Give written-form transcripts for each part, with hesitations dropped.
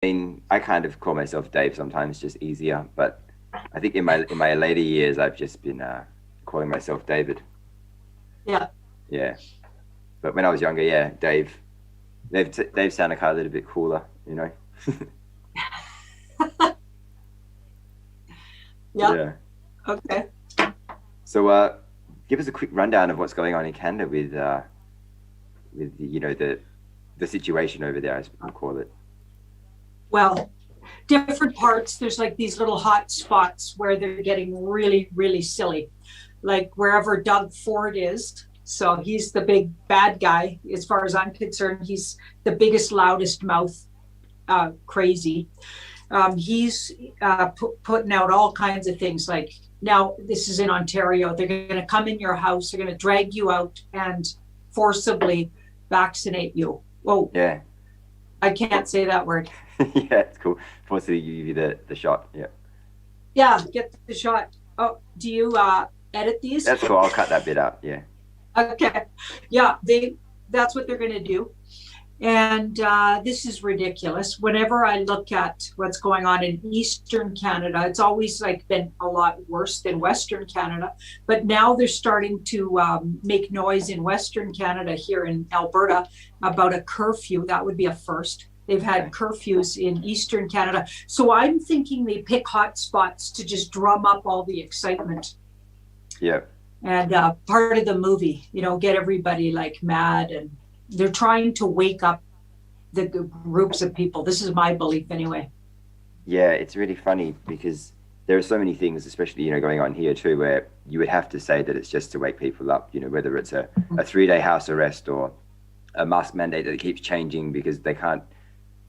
mean, I kind of call myself Dave sometimes, just easier. But I think in my later years, I've just been calling myself David. Yeah. Yeah. But when I was younger, yeah, Dave. Dave sounded kind of a little bit cooler, you know. Yeah. Yeah. Okay. So, give us a quick rundown of what's going on in Canada with the situation over there, as we call it. Well, different parts, there's like these little hot spots where they're getting really, really silly. Like wherever Doug Ford is. So he's the big bad guy, as far as I'm concerned. He's the biggest, loudest mouth, crazy. He's putting out all kinds of things like, now this is in Ontario. They're going to come in your house. They're going to drag you out and forcibly vaccinate you. Whoa, Yeah. I can't say that word. Yeah, it's cool. Fortunately, you give you the shot. Yeah. Yeah, get the shot. Oh, do you edit these? That's cool. I'll cut that bit out. Yeah. Okay. Yeah, that's what they're going to do. And this is ridiculous. Whenever I look at what's going on in Eastern Canada, it's always like been a lot worse than Western Canada. But now they're starting to make noise in Western Canada here in Alberta about a curfew. That would be a first. They've had Okay. curfews in Eastern Canada. So I'm thinking they pick hot spots to just drum up all the excitement. Yeah. And part of the movie, get everybody like mad, and they're trying to wake up the groups of people. This is my belief anyway. Yeah, it's really funny because there are so many things, especially, going on here too, where you would have to say that it's just to wake people up, whether it's a 3-day house arrest or a mask mandate that keeps changing because they can't,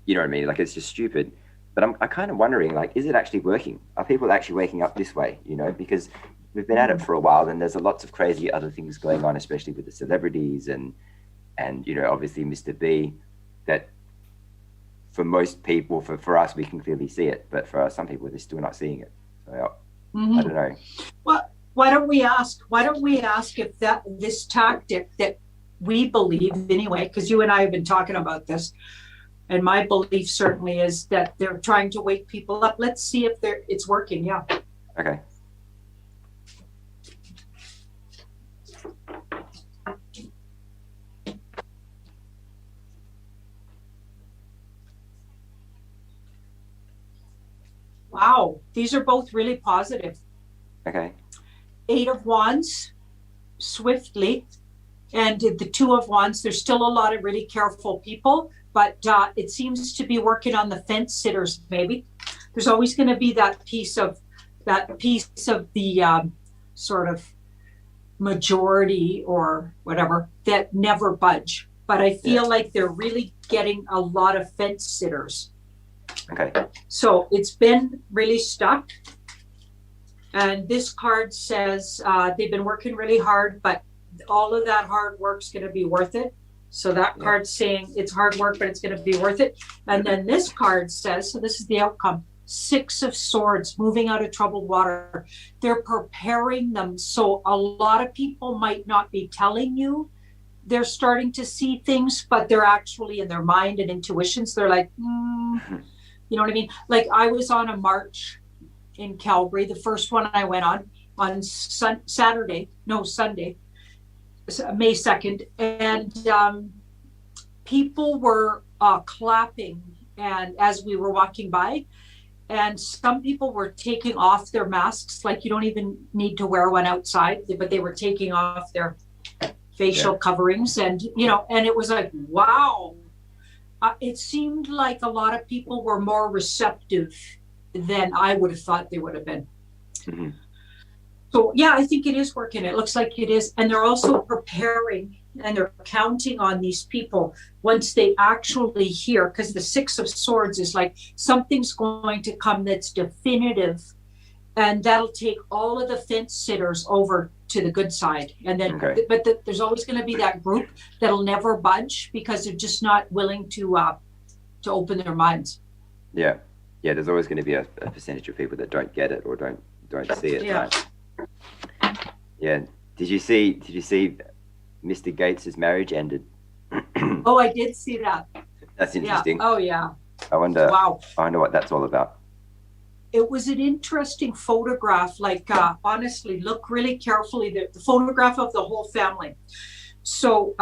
you know what I mean? Like, it's just stupid. But I'm kind of wondering, like, is it actually working? Are people actually waking up this way? Because we've been at it for a while, and there's lots of crazy other things going on, especially with the celebrities and obviously Mr. B, that for most people, for us, we can clearly see it, but for some people, they're still not seeing it. So I Mm-hmm. don't know. Well, why don't we ask if that this tactic that we believe anyway, because you and I have been talking about this, and my belief certainly is that they're trying to wake people up. Let's see if it's working. Yeah. Okay. Wow. These are both really positive. Okay. Eight of Wands, swiftly, and the Two of Wands. There's still a lot of really careful people, but it seems to be working on the fence sitters. Maybe there's always going to be that piece of the sort of majority or whatever that never budge. But I Yeah. feel like they're really getting a lot of fence sitters. Okay. So it's been really stuck. And this card says they've been working really hard, but all of that hard work's going to be worth it. So that Yeah. card's saying it's hard work, but it's going to be worth it. And then this card says, so this is the outcome. Six of Swords, moving out of troubled water. They're preparing them. So a lot of people might not be telling you they're starting to see things, but they're actually in their mind and intuitions. They're like, you know what I mean? Like I was on a march in Calgary, the first one I went on Saturday, no, Sunday, May 2nd. And people were clapping and as we were walking by, and some people were taking off their masks, like you don't even need to wear one outside, but they were taking off their Yeah. facial coverings, and it was like, wow. It seemed like a lot of people were more receptive than I would have thought they would have been. Hmm. So yeah, I think it is working. It looks like it is. And they're also preparing and they're counting on these people once they actually hear, because the Six of Swords is like something's going to come that's definitive, and that'll take all of the fence sitters over to the good side. And then, Okay. there's always going to be that group that'll never budge because they're just not willing to open their minds. Yeah. Yeah. There's always going to be a percentage of people that don't get it or don't see it. Yeah. Right. Yeah. Did you see Mr. Gates's marriage ended? Oh, I did see that. That's Yeah. interesting. Oh, yeah. I wonder. Wow. I wonder what that's all about. It was an interesting photograph. Like, honestly, look really carefully. The photograph of the whole family. So,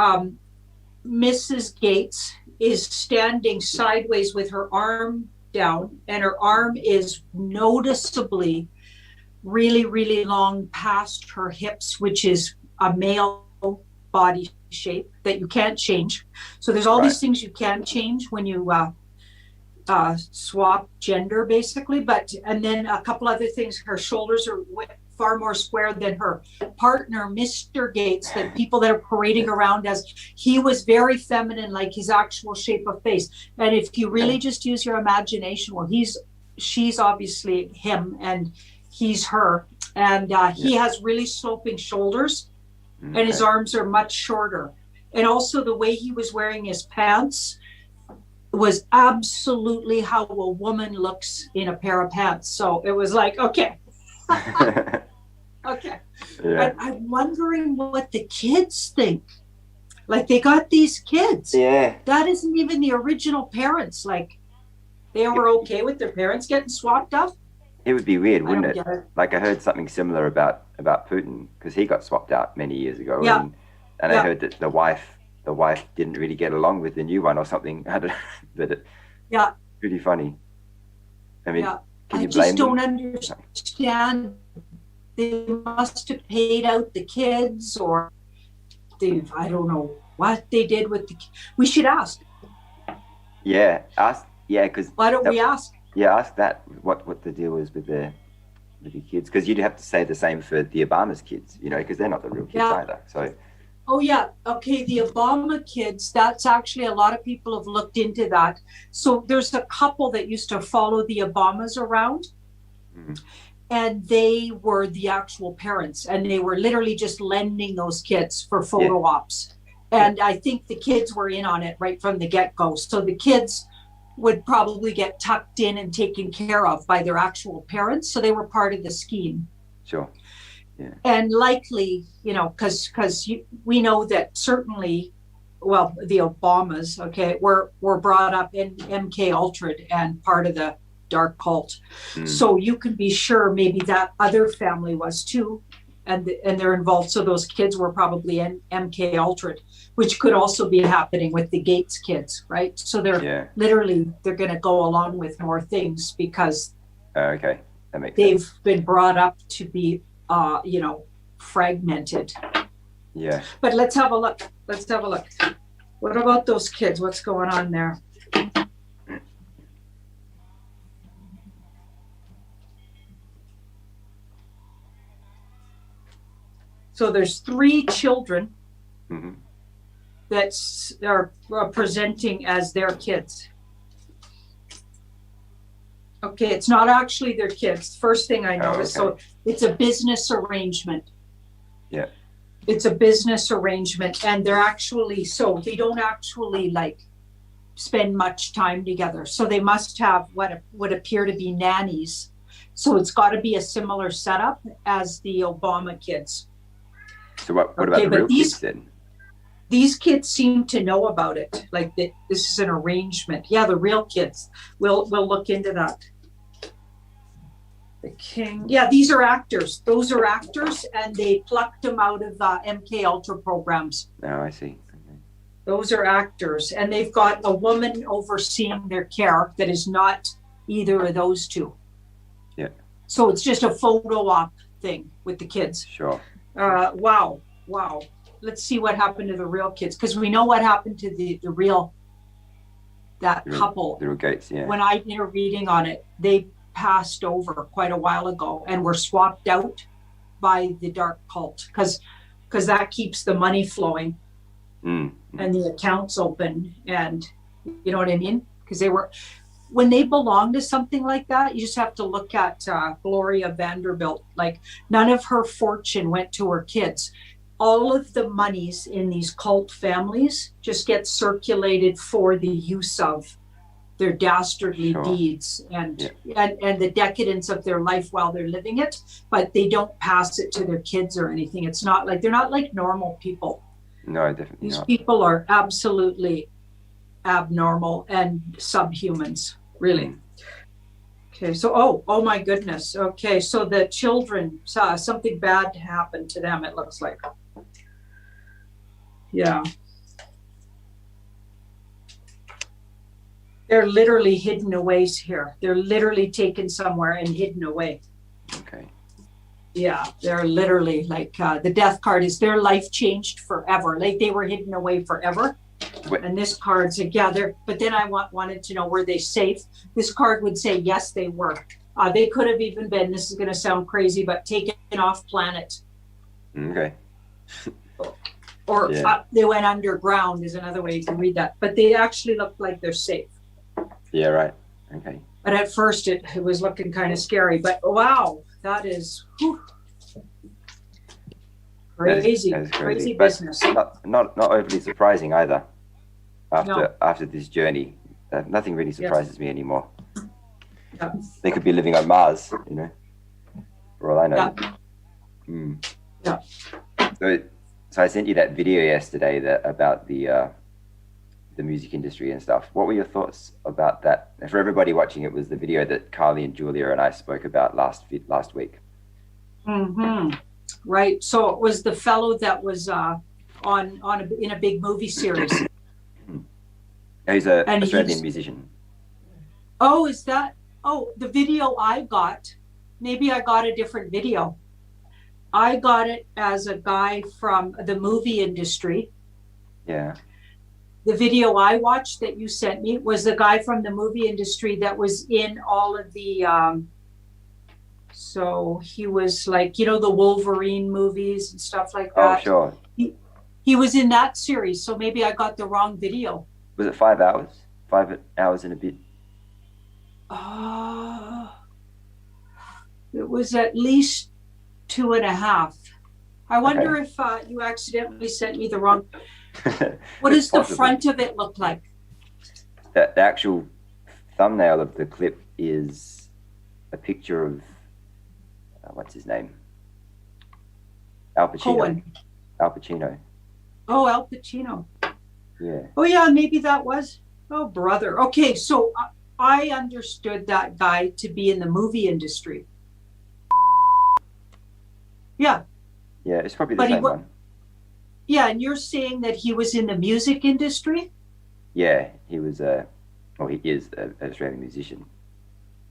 Mrs. Gates is standing sideways with her arm down, and her arm is noticeably really, really long past her hips, which is a male body shape that you can't change. So there's all these things you can change when you swap gender, basically. And then a couple other things. Her shoulders are far more square than her partner, Mr. Gates, that people that are parading around as he was very feminine, like his actual shape of face. And if you really just use your imagination, well, she's obviously him and he's her. And he has really sloping shoulders and his arms are much shorter. And also the way he was wearing his pants was absolutely how a woman looks in a pair of pants. So it was like, okay. Okay. Yeah. I'm wondering what the kids think. Like, they got these kids. Yeah. That isn't even the original parents. Like, they were okay with their parents getting swapped up. It would be weird, wouldn't it? Like, I heard something similar about Putin, because he got swapped out many years ago. Yeah. And I heard that the wife didn't really get along with the new one or something. I don't know, but yeah, pretty funny. I mean, can you blame them? I just don't understand. They must have paid out the kids, or I don't know what they did with the kids. We should ask. Yeah, ask. Yeah, because why don't we ask? Yeah, ask that. What the deal is with the kids? Because you'd have to say the same for the Obama's kids, you know, because they're not the real kids either. So. Oh yeah, okay. The Obama kids. That's actually, a lot of people have looked into that. So there's a couple that used to follow the Obamas around. Mm-hmm. And they were the actual parents, and they were literally just lending those kids for photo ops. And I think the kids were in on it right from the get-go. So the kids would probably get tucked in and taken care of by their actual parents. So they were part of the scheme. Sure. Yeah. And likely, you know, because we know that certainly, well, the Obamas, were brought up in MK Ultra and part of the dark cult. So you can be sure maybe that other family was too, and they're involved. So those kids were probably in MK Ultra, which could also be happening with the Gates kids, right? So they're going to go along with more things because that makes they've sense. Been brought up to be fragmented. Yeah. But let's have a look. What about those kids? What's going on there? So there's 3 children that are presenting as their kids. Okay, it's not actually their kids. First thing I noticed. So it's a business arrangement. Yeah. It's a business arrangement, and they're actually, so they don't actually like spend much time together. So they must have what would appear to be nannies. So it's got to be a similar setup as the Obama kids. So what about the real kids then? These kids seem to know about it. Like this is an arrangement. Yeah, the real kids. We'll look into that. The king. Yeah, these are actors. Those are actors, and they plucked them out of MK Ultra programs. Oh, I see. Okay. Those are actors, and they've got a woman overseeing their care that is not either of those two. Yeah. So it's just a photo op thing with the kids. Sure. Wow. Let's see what happened to the real kids, because we know what happened to the real couple. The real Gates, yeah. When I did a reading on it, they passed over quite a while ago and were swapped out by the dark cult, because that keeps the money flowing and the accounts open, and you know what I mean? Because when they belong to something like that, you just have to look at Gloria Vanderbilt. Like, none of her fortune went to her kids. All of the monies in these cult families just get circulated for the use of their dastardly deeds and the decadence of their life while they're living it, but they don't pass it to their kids or anything. It's not like, they're not like normal people. No, definitely These not. people are absolutely abnormal and subhumans, really. Mm. Okay, so oh my goodness. Okay, so the children saw something bad happen to them, it looks like. Yeah. They're literally hidden away here. They're literally taken somewhere and hidden away. Okay. Yeah, they're literally like the death card is their life changed forever. Like they were hidden away forever. Wait. And this card's like, yeah, they're, but then I wanted to know, were they safe? This card would say, yes, they were. They could have even been, this is going to sound crazy, but taken off planet. Okay. Or Yeah. they went underground is another way you can read that. But they actually look like they're safe. Yeah, right. Okay. But at first it was looking kind of scary. But wow, that is whew, crazy, that is crazy but business. Not overly surprising either. No. After this journey, nothing really surprises me anymore. Yeah. They could be living on Mars, you know, for all I know. Yeah. Mm. Yeah. So I sent you that video yesterday about the music industry and stuff. What were your thoughts about that? And for everybody watching, it was the video that Carly and Julia and I spoke about last week. Mm-hmm. Right. So it was the fellow that was in a big movie series. He's an And Australian musician. Oh, is that? Oh, the video I got. Maybe I got a different video. I got it as a guy from the movie industry. Yeah. The video I watched that you sent me was the guy from the movie industry that was in all of the so he was like, you know, the Wolverine movies and stuff like that. Oh, sure. He was in that series, so maybe I got the wrong video. Was it 5 hours? 5 hours and a bit? It was at least 2.5. I wonder if you accidentally sent me the wrong. What does the front of it look like? The actual thumbnail of the clip is a picture of what's his name? Al Pacino. Cohen. Al Pacino. Oh, Al Pacino. Yeah. Oh, yeah, maybe that was. Oh, brother. Okay, so I understood that guy to be in the movie industry. Yeah. Yeah, it's probably the same one. Yeah, and you're saying that he was in the music industry? Yeah, he was he is an Australian musician.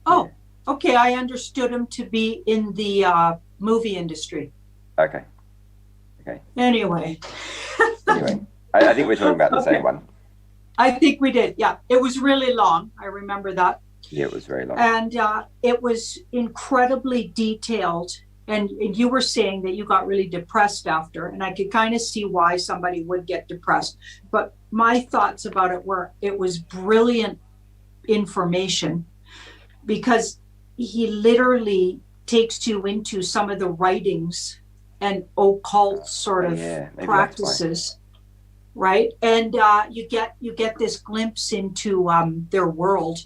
Oh, yeah. Okay. I understood him to be in the movie industry. Okay. Anyway. I think we're talking about the same one. I think we did. Yeah, it was really long. I remember that. Yeah, it was very long. And it was incredibly detailed. And you were saying that you got really depressed after, and I could kind of see why somebody would get depressed. But my thoughts about it were, it was brilliant information, because he literally takes you into some of the writings and occult sort of practices, right? And you get this glimpse into their world.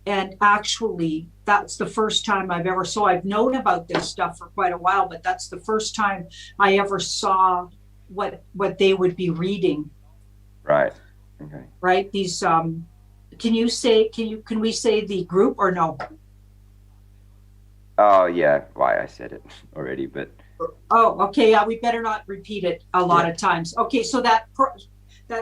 And actually, that's the first time I've ever saw. I've known about this stuff for quite a while, but that's the first time I ever saw what they would be reading. Right. Okay. Right. These. Can we say the group or no? Oh yeah. Why I said it already, but. Oh, okay. Yeah, we better not repeat it a lot of times. Okay, so that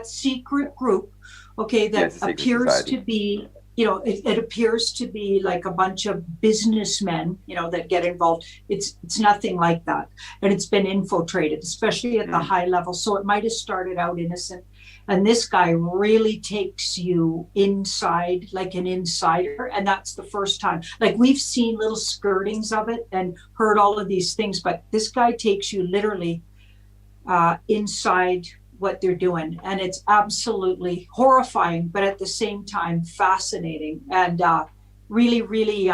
secret group, okay, that appears to be. You know, it appears to be like a bunch of businessmen, you know, that get involved. It's nothing like that. And it's been infiltrated, especially at the high level. So it might have started out innocent. And this guy really takes you inside, like an insider. And that's the first time. Like, we've seen little skirtings of it and heard all of these things, but this guy takes you literally inside what they're doing, and it's absolutely horrifying, but at the same time fascinating, and really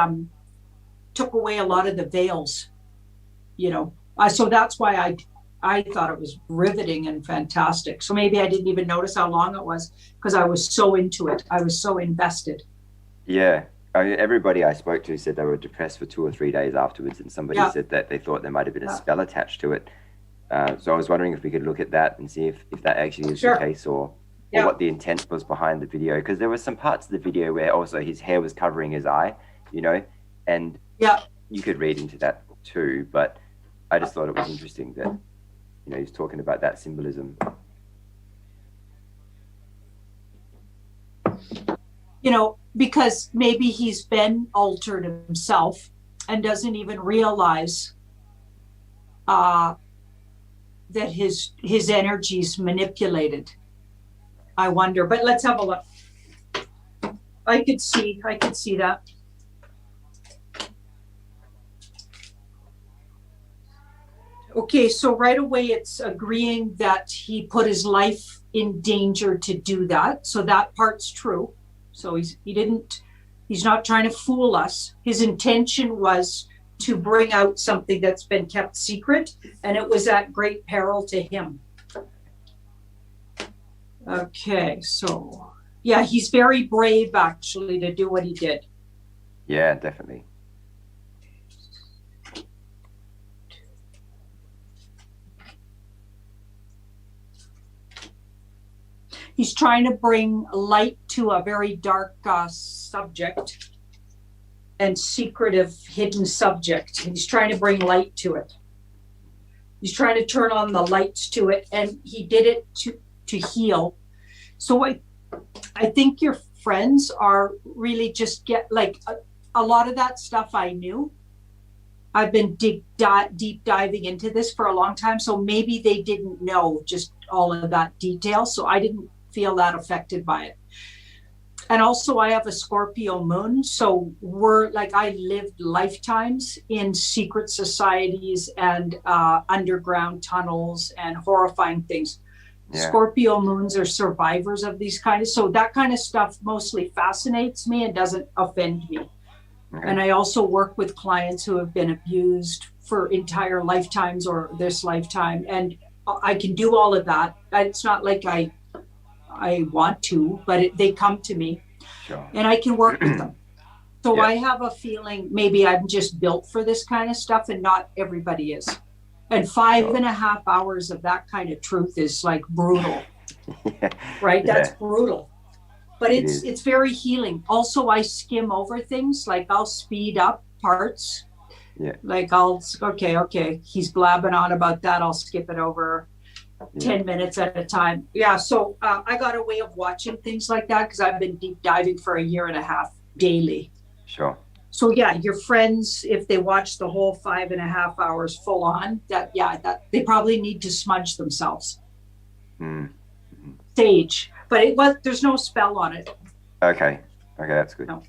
took away a lot of the veils, you know. So that's why I thought it was riveting and fantastic. So maybe I didn't even notice how long it was, because I was so into it. I was so invested. Yeah. Everybody I spoke to said they were depressed for 2 or 3 days afterwards, and somebody said that they thought there might have been a spell attached to it. So I was wondering if we could look at that and see if that actually is the case, or or Yeah. what the intent was behind the video, because there were some parts of the video where also his hair was covering his eye, you know, and Yeah. you could read into that too. But I just thought it was interesting that, you know, he's talking about that symbolism. You know, because maybe he's been altered himself and doesn't even realize that his energy's manipulated. I wonder, but let's have a look. I could see that. Okay, so right away it's agreeing that he put his life in danger to do that. So that part's true. So he's not trying to fool us. His intention was to bring out something that's been kept secret, and it was at great peril to him. Okay, so yeah, he's very brave actually to do what he did. Yeah, definitely. He's trying to bring light to a very dark subject and secretive, hidden subject. He's trying to bring light to it. He's trying to turn on the lights to it, and he did it to heal. So I think your friends are really just a lot of that stuff I knew. I've been deep diving into this for a long time, so maybe they didn't know just all of that detail, so I didn't feel that affected by it. And also I have a Scorpio moon, so I lived lifetimes in secret societies and underground tunnels and horrifying things. Yeah. Scorpio moons are survivors of these kinds, so that kind of stuff mostly fascinates me and doesn't offend me. Okay. And I also work with clients who have been abused for entire lifetimes or this lifetime, and I can do all of that. It's not like I want to, but they come to me. Sure. And I can work with them. So yeah. I have a feeling maybe I'm just built for this kind of stuff, and not everybody is. And 5.5 hours of that kind of truth is like brutal. Yeah. Right? That's brutal. But it's very healing. Also, I skim over things, like I'll speed up parts. Yeah. Like okay, he's blabbing on about that. I'll skip it over 10 minutes at a time. Yeah, so I got a way of watching things like that because I've been deep diving for 1.5 years daily. Sure. So yeah, your friends, if they watch the whole 5.5 hours full on, that they probably need to smudge themselves. Sage. But there's no spell on it. Okay, that's good. No.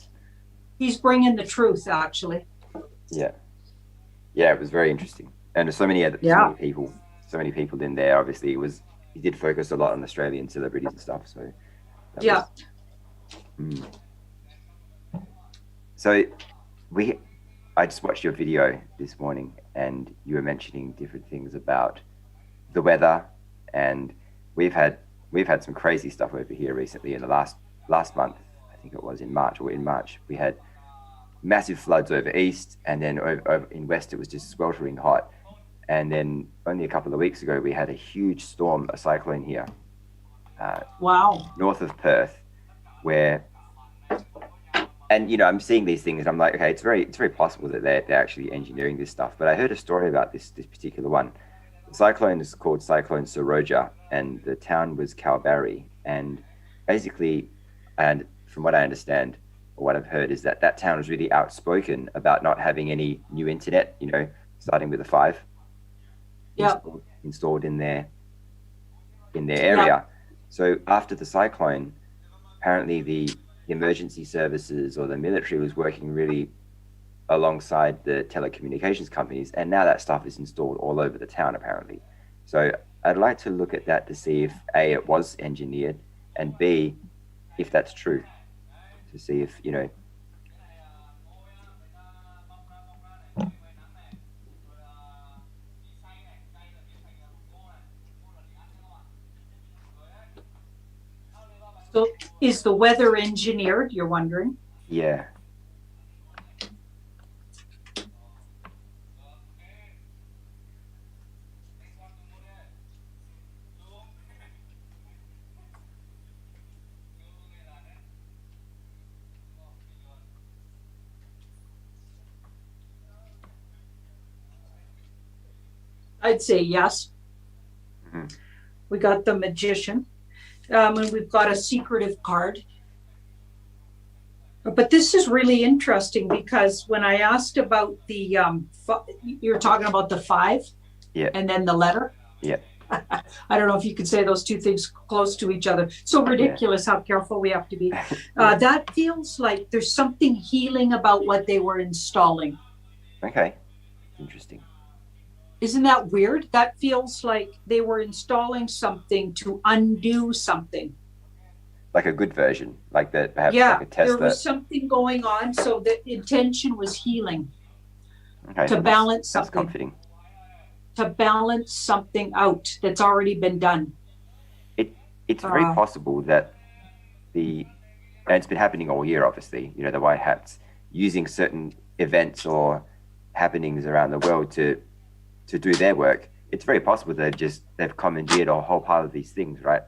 He's bringing the truth, actually. Yeah. Yeah, it was very interesting. And there's so many people in there. Obviously, he did focus a lot on Australian celebrities and stuff. So yeah. So I just watched your video this morning, and you were mentioning different things about the weather, and we've had some crazy stuff over here recently. In the last month, I think it was in March, we had massive floods over east, and then over in west it was just sweltering hot. And then only a couple of weeks ago we had a huge storm, a cyclone here. Wow. North of Perth, and I'm seeing these things and I'm like, okay, it's very possible that they're actually engineering this stuff. But I heard a story about this particular one. The cyclone is called Cyclone Saroja, and the town was Kalbarri. And basically, and from what I understand, or what I've heard, is that town was really outspoken about not having any new internet, starting with a 5 installed in their area. Yeah. So after the cyclone, apparently the emergency services or the military was working really alongside the telecommunications companies, and now that stuff is installed all over the town apparently. So I'd like to look at that to see if A, it was engineered, and B, if that's true, to see if So is the weather engineered, you're wondering? Yeah. I'd say yes. Mhm. We got the magician, and we've got a secretive card. But this is really interesting because when I asked about the, you're talking about the five Yeah. and then the letter. Yeah. I don't know if you could say those two things close to each other. So ridiculous how careful we have to be. Yeah. That feels like there's something healing about what they were installing. Okay. Interesting. Isn't that weird? That feels like they were installing something to undo something. Like a good version, like that, perhaps Yeah, like a test there that. was something going on. So the intention was healing, Okay. to Well, balance that's something. comforting. To balance something out that's already been done. It's very possible that and it's been happening all year, obviously, you know, the white hats using certain events or happenings around the world to do their work. It's very possible they've commandeered a whole pile of these things, right?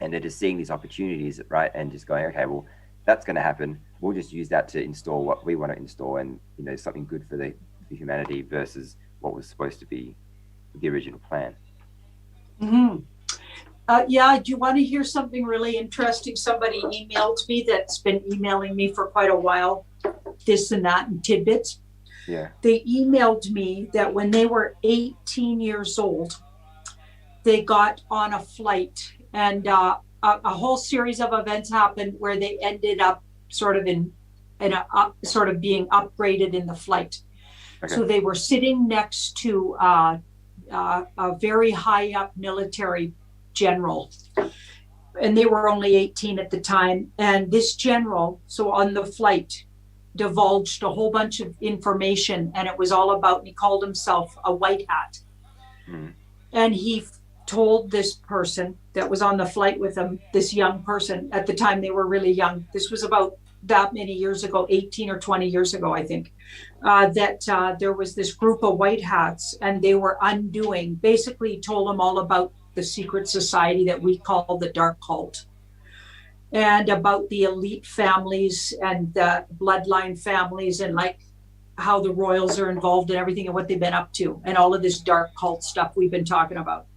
And they're just seeing these opportunities, right? And just going, okay, well, that's going to happen. We'll just use that to install what we want to install, and you know, something good for humanity versus what was supposed to be the original plan. Mm-hmm. Yeah, do you want to hear something really interesting? Somebody emailed me that's been emailing me for quite a while, this and that and tidbits. Yeah. They emailed me that when they were 18 years old, they got on a flight, and a whole series of events happened where they ended up sort of sort of being upgraded in the flight. Okay. So they were sitting next to a very high up military general, and they were only 18 at the time. And this general, so on the flight, divulged a whole bunch of information, and it was all about, and he called himself a white hat. Mm. And he told this person that was on the flight with him, this young person, at the time they were really young, this was about that many years ago, 18 or 20 years ago, I think, that there was this group of white hats, and they were undoing, basically told them all about the secret society that we call the dark cult, and about the elite families and the bloodline families, and like how the royals are involved in everything and what they've been up to, and all of this dark cult stuff we've been talking about.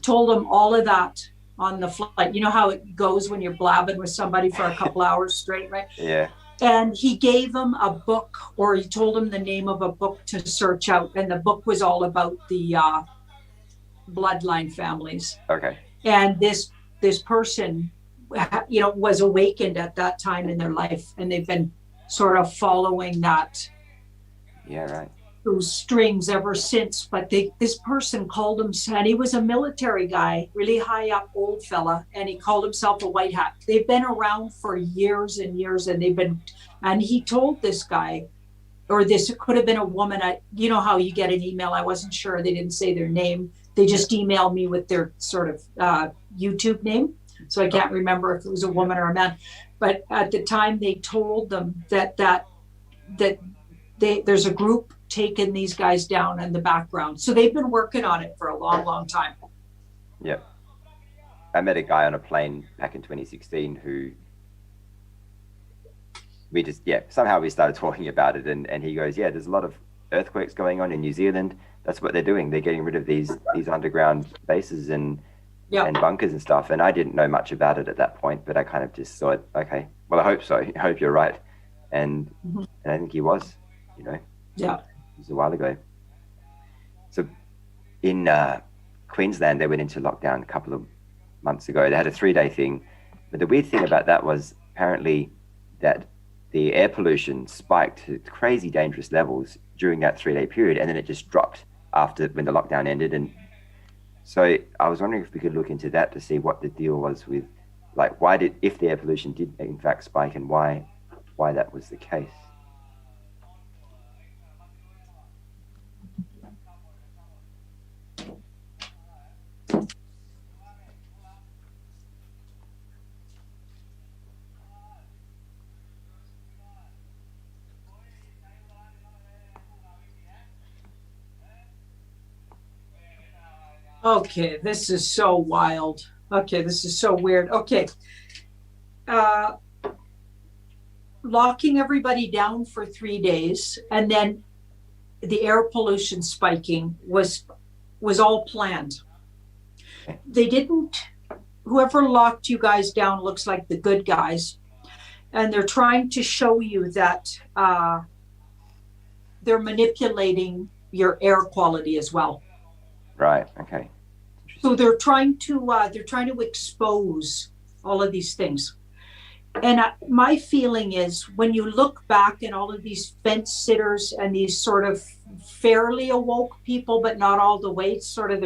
Told them all of that on the flight. You know how it goes when you're blabbing with somebody for a couple hours straight, right? Yeah. And he gave them a book, or he told them the name of a book to search out, and the book was all about the bloodline families. Okay. And this person, you know, was awakened at that time in their life, and they've been sort of following that. Yeah, right. Those strings ever since. But this person called himself, and he was a military guy, really high up old fella, and he called himself a white hat. They've been around for years and years, and and he told this guy, or this, it could have been a woman. You know how you get an email, I wasn't sure, they didn't say their name, they just emailed me with their sort of YouTube name, so I can't remember if it was a woman or a man. But at the time they told them that there's a group taking these guys down in the background. So they've been working on it for a long, long time. Yeah. I met a guy on a plane back in 2016 who somehow we started talking about it, and he goes, yeah, there's a lot of earthquakes going on in New Zealand. That's what they're doing. They're getting rid of these underground bases and bunkers and stuff. And I didn't know much about it at that point, but I kind of just thought, okay, well, I hope so. I hope you're right. And and I think he was, you know. Yeah. It was a while ago. So in Queensland, they went into lockdown a couple of months ago. They had a 3-day thing. But the weird thing about that was apparently that the air pollution spiked to crazy dangerous levels during that 3-day period, and then it just dropped when the lockdown ended. And so I was wondering if we could look into that to see what the deal was with, like, if the air pollution did in fact spike, and why that was the case. Okay, this is so wild. Okay, this is so weird. Okay. Locking everybody down for 3 days, and then the air pollution spiking was was all planned. They didn't, whoever locked you guys down looks like the good guys. And they're trying to show you that they're manipulating your air quality as well. Right. Okay. So they're trying to expose all of these things. And my feeling is when you look back at all of these fence sitters and these sort of fairly awoke people, but not all the way, sort of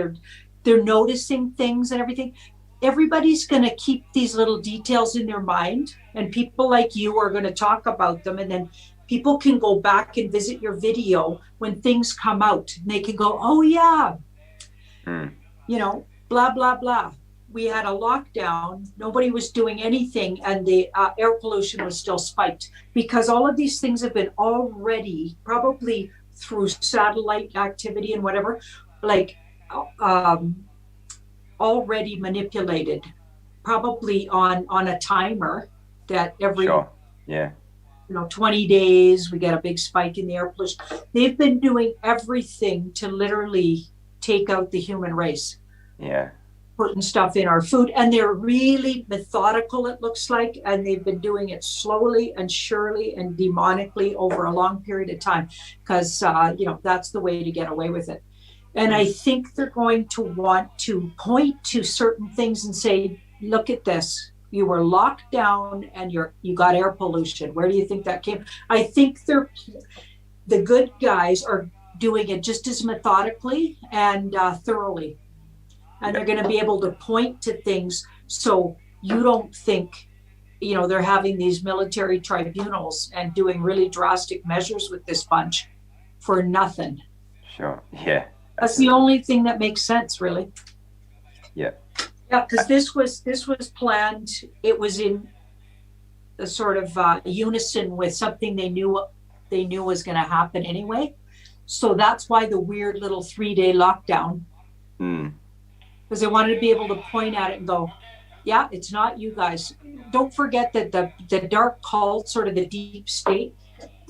they're noticing things and everything. Everybody's going to keep these little details in their mind, and people like you are going to talk about them, and then people can go back and visit your video when things come out, and they can go, oh yeah, blah blah blah. We had a lockdown, nobody was doing anything, and the air pollution was still spiked because all of these things have been already, probably through satellite activity and whatever, like already manipulated, probably on a timer that every Sure. Yeah. 20 days we get a big spike in the air pollution. They've been doing everything to literally take out the human race. Yeah. Putting stuff in our food, and they're really methodical, it looks like, and they've been doing it slowly and surely and demonically over a long period of time, because that's the way to get away with it. And I think they're going to want to point to certain things and say, look at this, you were locked down and you got air pollution. Where do you think that came? I think the good guys are doing it just as methodically and thoroughly. And they're going to be able to point to things so you don't think, they're having these military tribunals and doing really drastic measures with this bunch for nothing. Sure. Yeah. That's the only thing that makes sense, really. Yeah. Yeah, because this was planned. It was in a sort of unison with something they knew was going to happen anyway. So that's why the weird little 3-day lockdown. Because they wanted to be able to point at it and go, yeah, it's not you guys. Don't forget that the dark cult, sort of the deep state,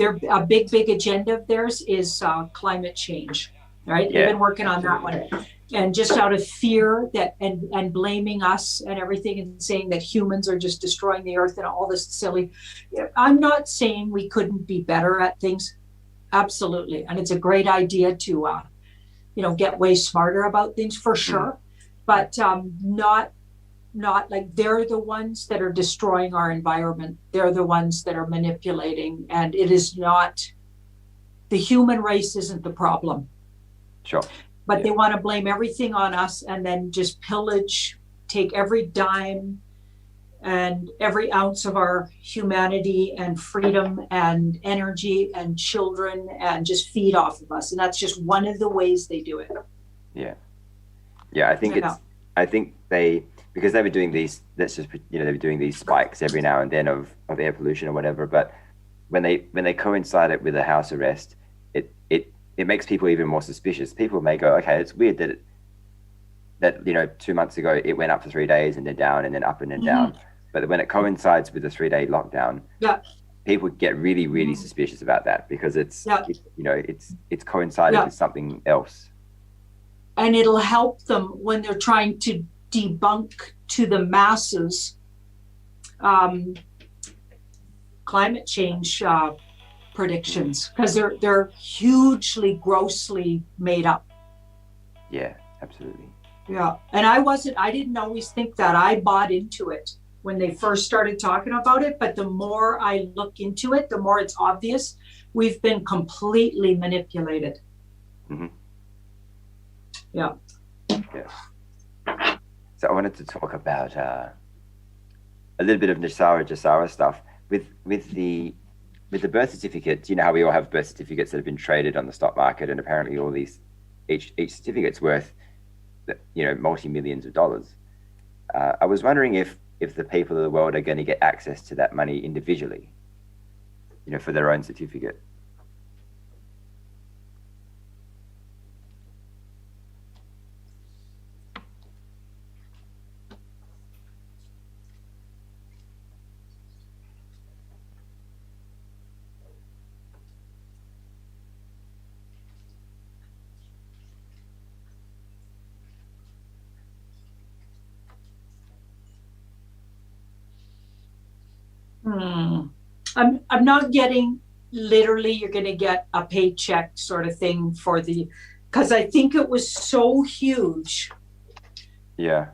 a big agenda of theirs is climate change, right? Yeah, they've been working on that one. And just out of fear that and blaming us and everything and saying that humans are just destroying the earth and all this silly. I'm not saying we couldn't be better at things. Absolutely. And it's a great idea to, get way smarter about things for sure. But not like they're the ones that are destroying our environment. They're the ones that are manipulating, and it is not, the human race isn't the problem. Sure. But they want to blame everything on us and then just pillage, take every dime and every ounce of our humanity and freedom and energy and children and just feed off of us. And that's just one of the ways they do it. Yeah. Yeah, I think because they were doing these, they were doing these spikes every now and then of air pollution or whatever. But when they coincide it with a house arrest, it makes people even more suspicious. People may go, okay, it's weird that 2 months ago it went up for 3 days and then down and then up and then down. But when it coincides with the 3-day lockdown, people get really, really suspicious about that because it's coincided with something else. And it'll help them when they're trying to debunk to the masses climate change predictions, because they're hugely, grossly made up. Yeah, absolutely. Yeah, and I didn't always think that. I bought into it when they first started talking about it, but the more I look into it, the more it's obvious we've been completely manipulated. Yeah. So I wanted to talk about a little bit of Jasara stuff with the birth certificates. You know how we all have birth certificates that have been traded on the stock market, and apparently all these each certificate's worth multi-millions of dollars. I was wondering if the people of the world are going to get access to that money individually, for their own certificate. Hmm. I'm not getting literally you're going to get a paycheck sort of thing for the because I think it was so huge, Yeah.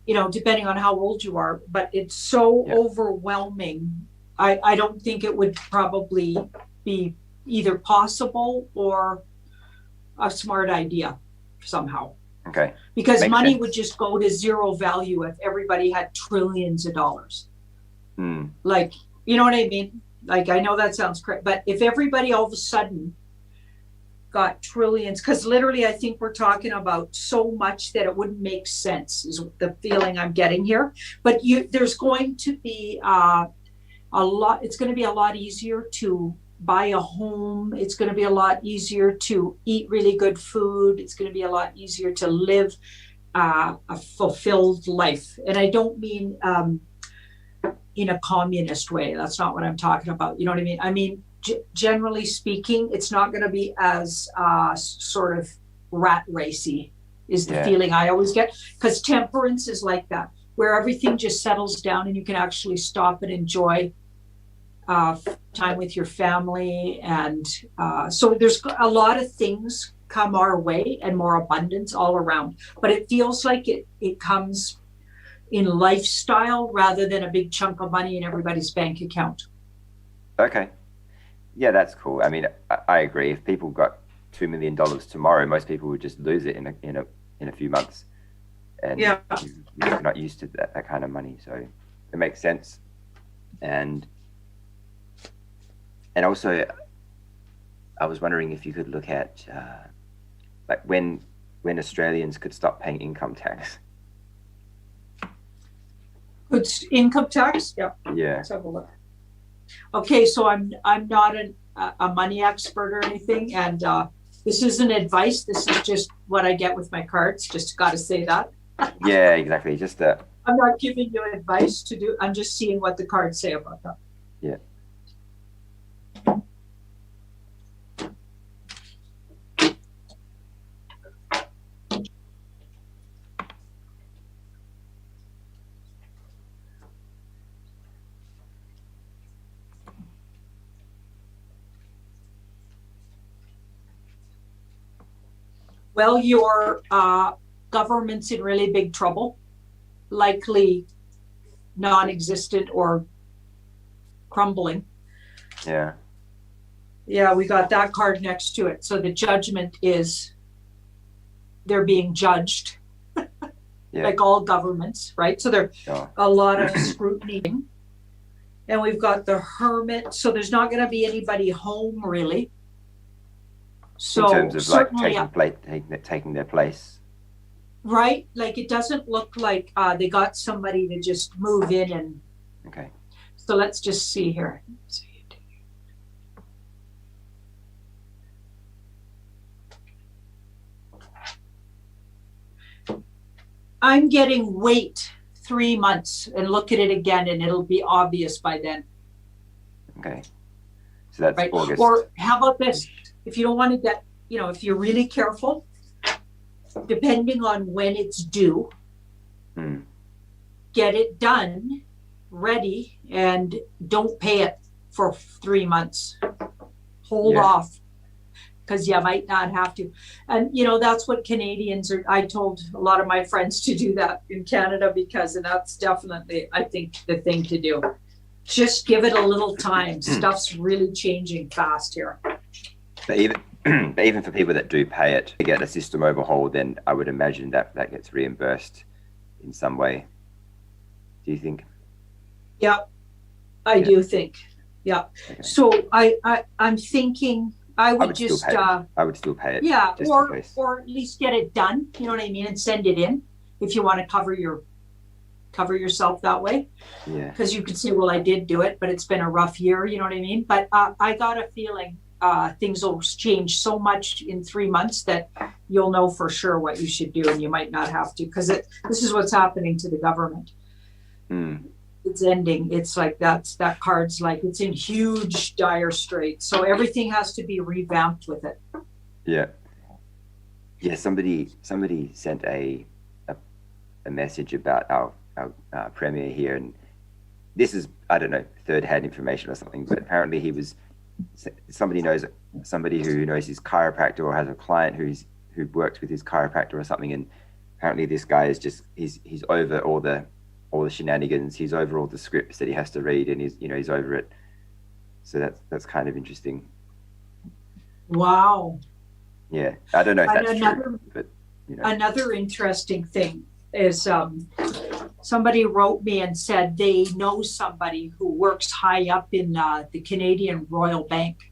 depending on how old you are, but it's so Yeah. overwhelming. I don't think it would probably be either possible or a smart idea somehow. Okay. Because Makes money would sense. just go to zero value if everybody had trillions of dollars. Mm. Like, you know what I mean? Like, I know that sounds crazy, but if everybody all of a sudden got trillions, because literally, I think we're talking about so much that it wouldn't make sense, is the feeling I'm getting here. But there's going to be a lot, it's going to be a lot easier to buy a home. It's going to be a lot easier to eat really good food. It's going to be a lot easier to live a fulfilled life. And I don't mean in a communist way. That's not what I'm talking about. You know what I mean? I mean, generally speaking, it's not going to be as sort of rat racy, is the feeling I always get. Because temperance is like that, where everything just settles down and you can actually stop and enjoy time with your family. And so there's a lot of things come our way and more abundance all around. But it feels like it comes in lifestyle rather than a big chunk of money in everybody's bank account. Okay. Yeah, that's cool. I mean, I agree. If people got $2 million tomorrow, most people would just lose it in a few months, and Yeah. you're not used to that kind of money, so it makes sense. And also, I was wondering if you could look at like when Australians could stop paying income tax. It's income tax. Yeah. Yeah. Let's have a look. Okay, so I'm not a money expert or anything, and this isn't advice. This is just what I get with my cards. Just got to say that. Yeah, exactly. Just I'm not giving you advice to do. I'm just seeing what the cards say about that. Yeah. Well, your government's in really big trouble, likely non-existent or crumbling. Yeah. Yeah, we got that card next to it. So the judgment is they're being judged, like all governments, right? So there's a lot of scrutiny. And we've got the Hermit. So there's not going to be anybody home, really. So in terms of like taking their place. Right? Like it doesn't look like they got somebody to just move in and. Okay. So let's just see here. I'm getting wait 3 months and look at it again and it'll be obvious by then. Okay. So that's right. August. Or how about this? If you don't want to get, if you're really careful, depending on when it's due, get it done, ready, and don't pay it for 3 months. Hold off, because you might not have to. And, that's what Canadians are. I told a lot of my friends to do that in Canada and that's definitely, I think, the thing to do. Just give it a little time. Stuff's really changing fast here. But even for people that do pay it to get the system overhauled, then I would imagine that gets reimbursed in some way. Do you think? Yeah, I do think. Yeah. Okay. So I'm thinking I would just I would still pay it. Yeah, or at least get it done. You know what I mean, and send it in if you want to cover yourself that way. Yeah. Because you could say, well, I did do it, but it's been a rough year. You know what I mean? But I got a feeling things will change so much in 3 months that you'll know for sure what you should do, and you might not have to, because this is what's happening to the government. It's ending. It's like that card's like it's in huge dire straits. So everything has to be revamped with it. Yeah. Somebody sent a message about our premier here, and this is, I don't know, third-hand information or something, but apparently he was, somebody who knows his chiropractor or has a client who works with his chiropractor or something, and apparently this guy is just he's over all the shenanigans, he's over all the scripts that he has to read, and he's over it. So that's kind of interesting. Wow. Yeah, I don't know if that's true, but another interesting thing is somebody wrote me and said they know somebody who works high up in the Canadian Royal Bank.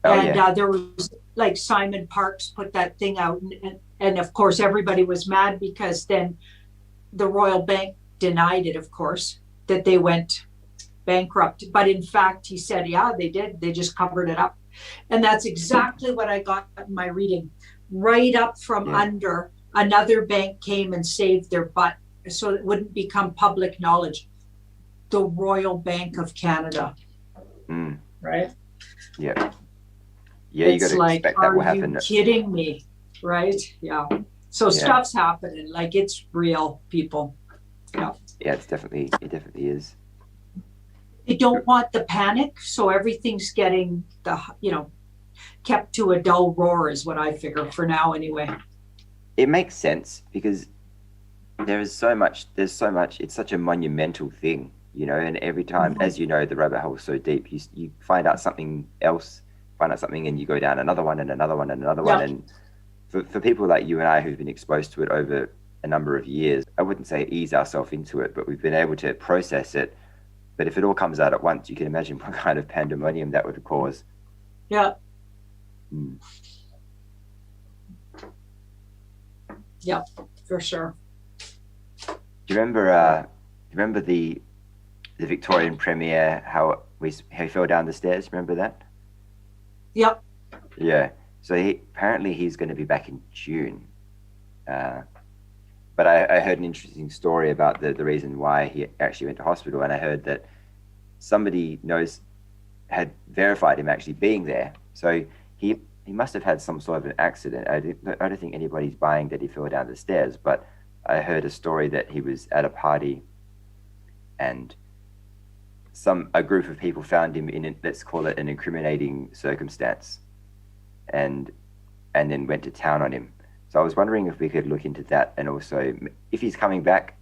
There was like Simon Parks put that thing out, and of course everybody was mad because then the Royal Bank denied it, of course, that they went bankrupt. But in fact, he said, yeah, they did. They just covered it up. And that's exactly what I got in my reading. Right up from under, another bank came and saved their butt so it wouldn't become public knowledge. The Royal Bank of Canada. Right? Yeah. Yeah, you got to expect that will happen. Are you kidding me? Right? Yeah. So stuff's happening. Like, it's real, people. Yeah. Yeah, it definitely is. They don't want the panic, so everything's getting kept to a dull roar is what I figure for now anyway. It makes sense because there's so much, it's such a monumental thing, and every time, as you know, the rabbit hole is so deep, you find out something else, and you go down another one and another one and another one. And for people like you and I who've been exposed to it over a number of years, I wouldn't say ease ourselves into it, but we've been able to process it. But if it all comes out at once, you can imagine what kind of pandemonium that would cause. Yeah. Yeah, for sure. Do you remember the Victorian Premier, how he fell down the stairs? Remember that? Yep. Yeah. So apparently he's going to be back in June. But I heard an interesting story about the reason why he actually went to hospital, and I heard that somebody had verified him actually being there. So he must have had some sort of an accident. I don't think anybody's buying that he fell down the stairs, but I heard a story that he was at a party and a group of people found him in, let's call it, an incriminating circumstance, and then went to town on him. So I was wondering if we could look into that, and also if he's coming back.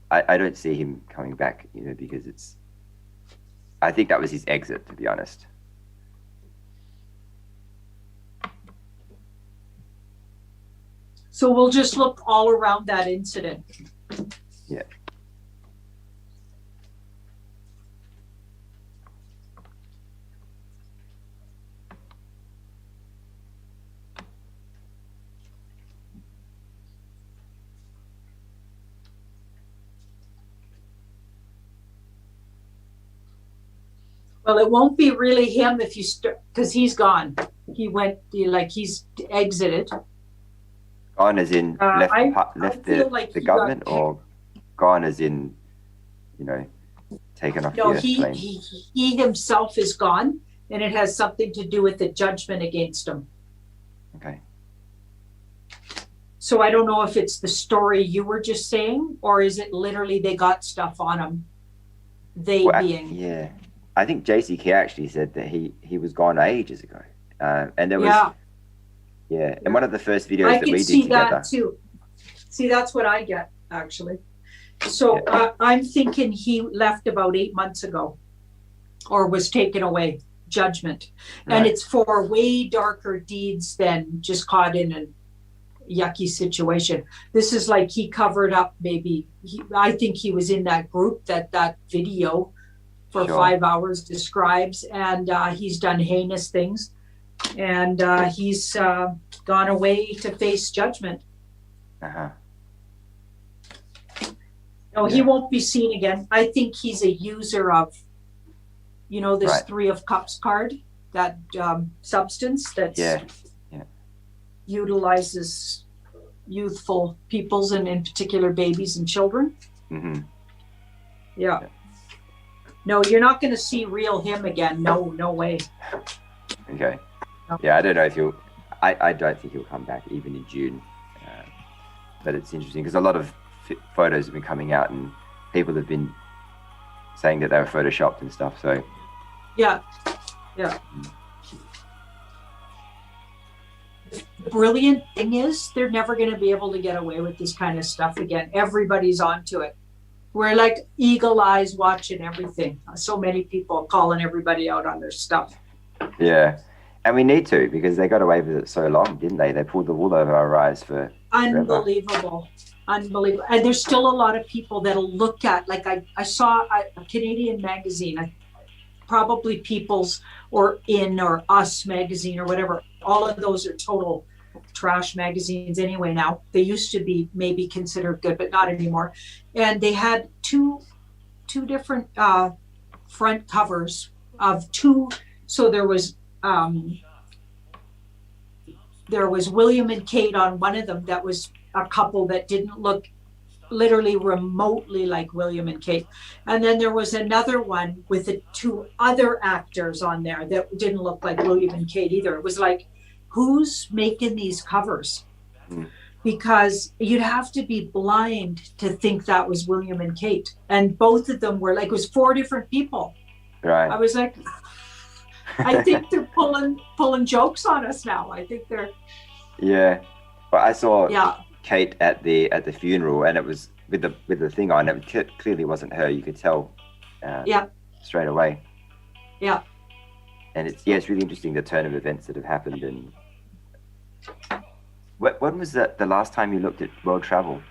I don't see him coming back, because I think that was his exit, to be honest. So we'll just look all around that incident. Yeah. Well, it won't be really him if you because he's gone. He went, he's exited. Gone as in left the government, or gone as in, taken off the plane? He himself is gone, and it has something to do with the judgment against him. Okay. So I don't know if it's the story you were just saying, or is it literally they got stuff on him? Yeah. I think JCK actually said that he was gone ages ago, and there was and one of the first videos that we did together. That too. See, that's what I get actually. So I'm thinking he left about 8 months ago, or was taken away, judgment, and it's for way darker deeds than just caught in a yucky situation. This is like he covered up. Maybe I think he was in that group that video for 5 hours describes, and he's done heinous things, and he's gone away to face judgment. No, he won't be seen again. I think he's a user of, this 3 of Cups card, that substance that utilizes youthful peoples, and in particular babies and children. Yeah. No, you're not going to see real him again. No way. Okay. Yeah, I don't know if I don't think he'll come back even in June. But it's interesting because a lot of photos have been coming out, and people have been saying that they were photoshopped and stuff. So Yeah, yeah. The brilliant thing is they're never going to be able to get away with this kind of stuff again. Everybody's onto it. We're like eagle eyes watching everything. So many people calling everybody out on their stuff. yeah, and we need to, because they got away with it so long, didn't they? They pulled the wool over our eyes for forever. Unbelievable. Unbelievable. And there's still a lot of people that'll look at, like I saw a Canadian magazine, probably People's or In or Us magazine or whatever. All of those are total trash magazines anyway now. They used to be maybe considered good, but not anymore. And they had two different front covers of two. So there was William and Kate on one of them. That was a couple that didn't look literally remotely like William and Kate. And then there was another one with the two other actors on there that didn't look like William and Kate either. It was like, who's making these covers? Because you'd have to be blind to think that was William and Kate. And both of them were like, it was 4 different people. Right. I was like, I think they're pulling jokes on us now. I think they're. Yeah. But I saw Yeah. Kate at the funeral, and it was with the thing on. It clearly wasn't her. You could tell straight away. Yeah. And it's really interesting, the turn of events that have happened. And when was the last time you looked at world travel?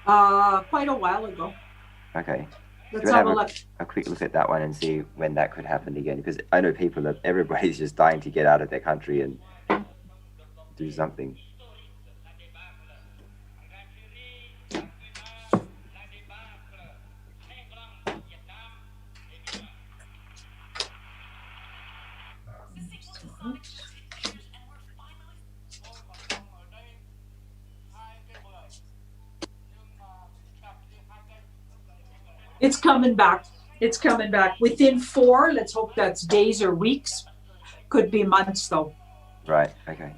Quite a while ago. Okay. Let's have a look. A quick look at that one and see when that could happen again, because I know everybody's just dying to get out of their country and do something. It's coming back. It's coming back. Within 4, let's hope that's days or weeks. Could be months though. Right. Okay.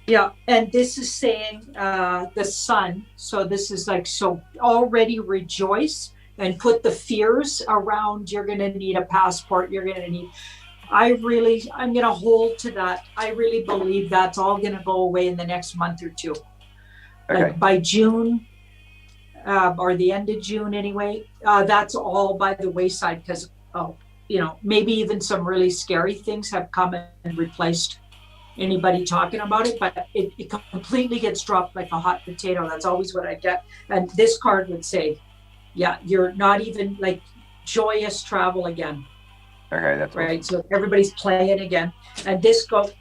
Yeah. And this is saying the sun. So this is like, so already rejoice and put the fears around. You're going to need a passport. You're going to need. I'm going to hold to that. I really believe that's all going to go away in the next month or 2. Okay. Like by June. Or the end of June anyway, that's all by the wayside, because maybe even some really scary things have come and replaced anybody talking about it, but it completely gets dropped like a hot potato. That's always what I get. And this card would say, yeah, you're not even like joyous travel again. Okay, that's right. Awesome. So everybody's playing again, and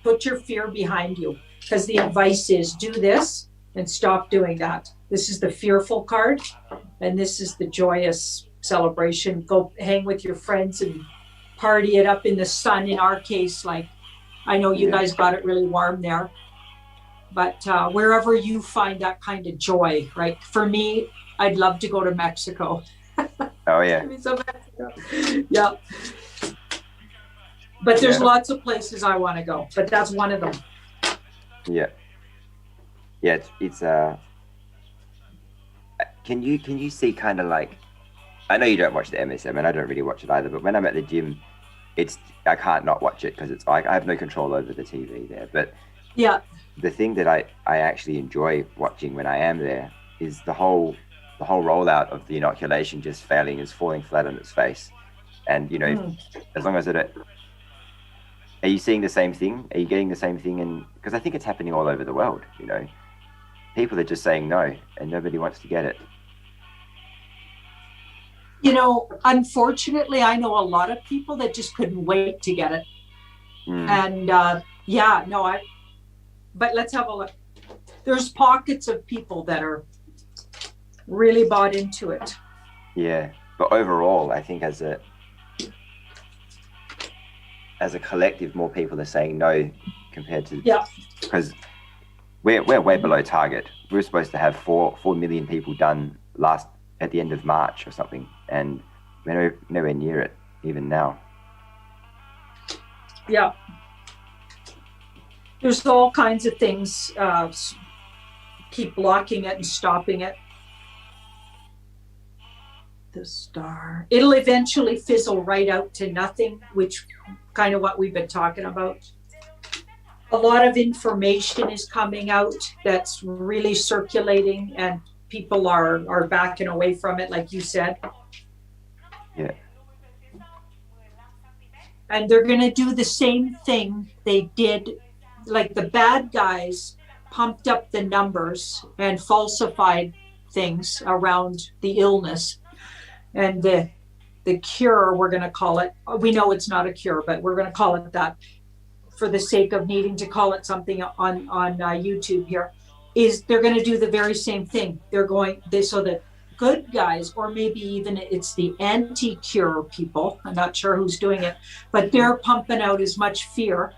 put your fear behind you, because the advice is do this and stop doing that. This is the fearful card, and this is the joyous celebration. Go hang with your friends and party it up in the sun. In our case, like, I know you guys got it really warm there, but wherever you find that kind of joy, right? For me, I'd love to go to Mexico. Oh yeah. Yeah. But there's lots of places I want to go, but that's one of them. Yeah. Yeah, it's Can you see kind of like, I know you don't watch the MSM and I don't really watch it either, but when I'm at the gym, I can't not watch it, because it's like I have no control over the TV there. But yeah, the thing that I actually enjoy watching when I am there is the whole rollout of the inoculation just failing, is falling flat on its face. And as long as are you seeing the same thing? Are you getting the same thing? And because I think it's happening all over the world, people are just saying no and nobody wants to get it. Unfortunately, I know a lot of people that just couldn't wait to get it. And but let's have a look. There's pockets of people that are really bought into it. Yeah, but overall, I think as a collective, more people are saying no compared to, because we're way below target. We're supposed to have 4 million people done at the end of March or something, and we're nowhere near it even now. Yeah. There's all kinds of things keep blocking it and stopping it. the star. It'll eventually fizzle right out to nothing, which kind of what we've been talking about. A lot of information is coming out that's really circulating, and people are backing away from it, like you said. Yeah. And they're going to do the same thing they did, like the bad guys pumped up the numbers and falsified things around the illness. And the cure, we're going to call it, we know it's not a cure, but we're going to call it that for the sake of needing to call it something on YouTube here, is they're going to do the very same thing. So the good guys, or maybe even it's the anti-cure people, I'm not sure who's doing it, but they're pumping out as much fear.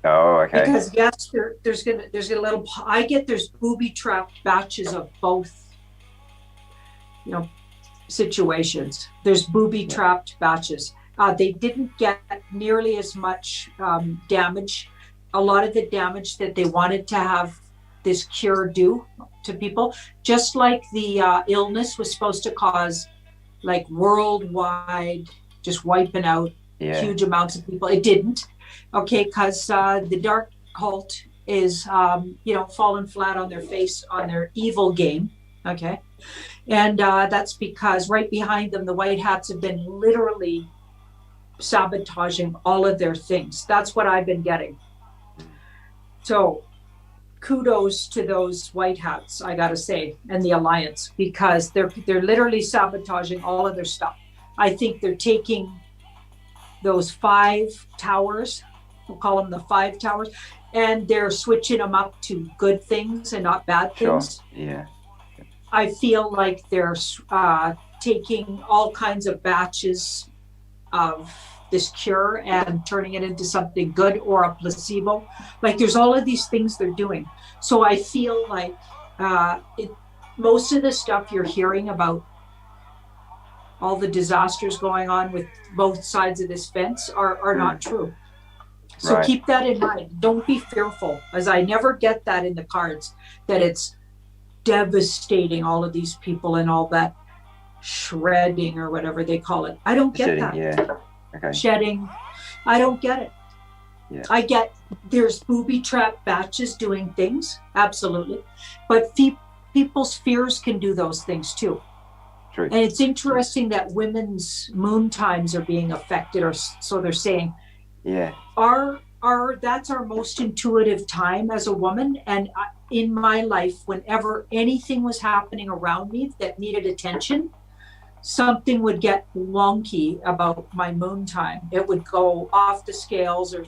Oh, okay. Because yes, there's a little, there's booby-trapped batches of both, situations. There's booby-trapped batches. They didn't get nearly as much damage. A lot of the damage that they wanted to have this cure do to people, just like the illness was supposed to cause like worldwide, just wiping out huge amounts of people. It didn't. Okay, because the dark cult is, falling flat on their face on their evil game. Okay. And that's because right behind them, the white hats have been literally sabotaging all of their things. That's what I've been getting. So kudos to those white hats, I gotta say, and the alliance, because they're literally sabotaging all of their stuff. I think they're taking those 5 towers, we'll call them the 5 towers, and they're switching them up to good things and not bad things. Sure. Yeah. I feel like they're taking all kinds of batches of this cure and turning it into something good or a placebo. Like there's all of these things they're doing. So I feel like most of the stuff you're hearing about all the disasters going on with both sides of this fence are not true. So keep that in mind. Don't be fearful, as I never get that in the cards, that it's devastating all of these people and all that shredding or whatever they call it. I don't get that. Yeah. Okay. Shedding. I don't get it. Yeah. I get there's booby trap batches doing things. Absolutely. But people's fears can do those things too. True. And it's interesting that women's moon times are being affected, or so they're saying. Yeah. That's our most intuitive time as a woman. And in my life, whenever anything was happening around me that needed attention, something would get wonky about my moon time. It would go off the scales, or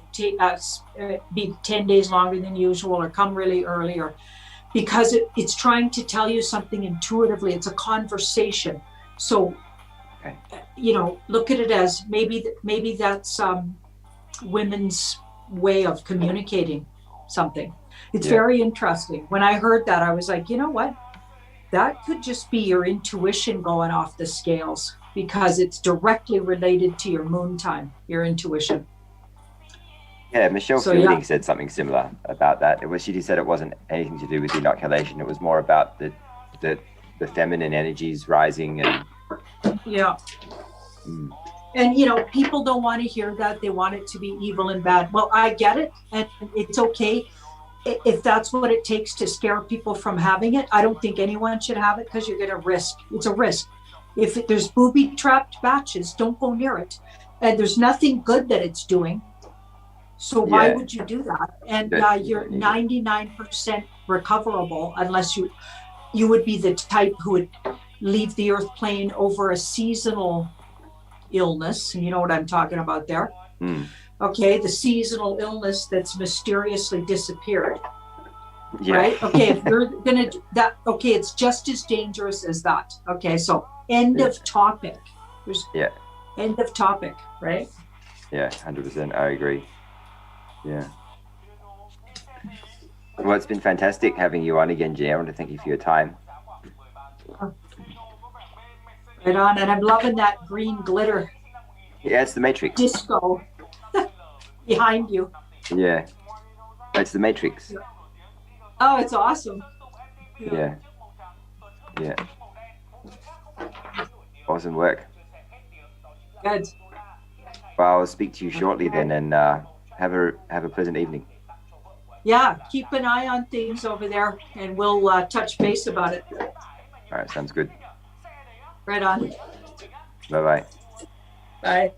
be 10 days longer than usual, or come really early, or because it's trying to tell you something intuitively. It's a conversation. So, look at it as maybe that's women's way of communicating something. It's very interesting. When I heard that, I was like, you know what? That could just be your intuition going off the scales, because it's directly related to your moon time, your intuition. Yeah, Michelle Fielding said something similar about that. She said it wasn't anything to do with the inoculation. It was more about the feminine energies rising and And people don't want to hear that. They want it to be evil and bad. Well, I get it, and it's okay if that's what it takes to scare people from having it. I don't think anyone should have it, because you're going to risk. It's a risk. If there's booby-trapped batches, don't go near it. And there's nothing good that it's doing. So why would you do that? And you're 99% recoverable, unless you would be the type who would leave the earth plane over a seasonal illness, and you know what I'm talking about there. Okay, the seasonal illness that's mysteriously disappeared. Right? Okay, if you're gonna do that, okay, it's just as dangerous as that. Okay, so end of topic. End of topic, right? Yeah, 100%. I agree. Yeah. Well, it's been fantastic having you on again, Janine. I want to thank you for your time. Right on, and I'm loving that green glitter. Yeah, it's the Matrix. Disco behind you. Yeah, it's the Matrix. Oh, it's awesome. Yeah. Awesome work. Good. Well, I'll speak to you shortly then, and have a pleasant evening. Yeah, keep an eye on things over there, and we'll touch base about it. All right, sounds good. Right on. Bye bye. Bye.